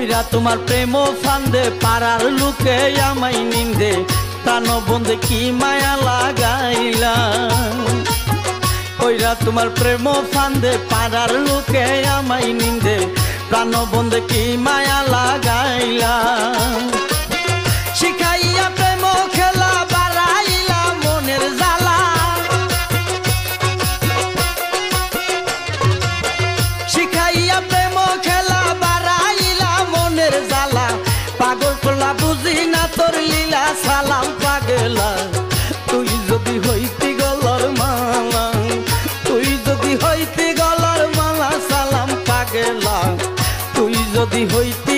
পইরা তোমার প্রেম ফান্দে পাড়ার লোকে আমায় নিন্দে প্রাণ বন্ধে কি মায়া লাগাইলা পইরা তোমার প্রেম ফান্দে পাড়ার লোকে আমায় নিন্দে প্রাণ বন্ধে কি মায়া লাগাইলা শিখাইয়া প্রেম খেলা বাড়াইলা মনের জ্বালা শিখাইয়া প্রেম খেলা বাড়াইলা মনের জ্বালা পাগল করলা বুঝি না তোর লীলা সালাম পাগলা তুই যদি হইতি গলার মালা তুই যদি হইতি গলার মালা সালাম পাগলা তুই যদি হইতি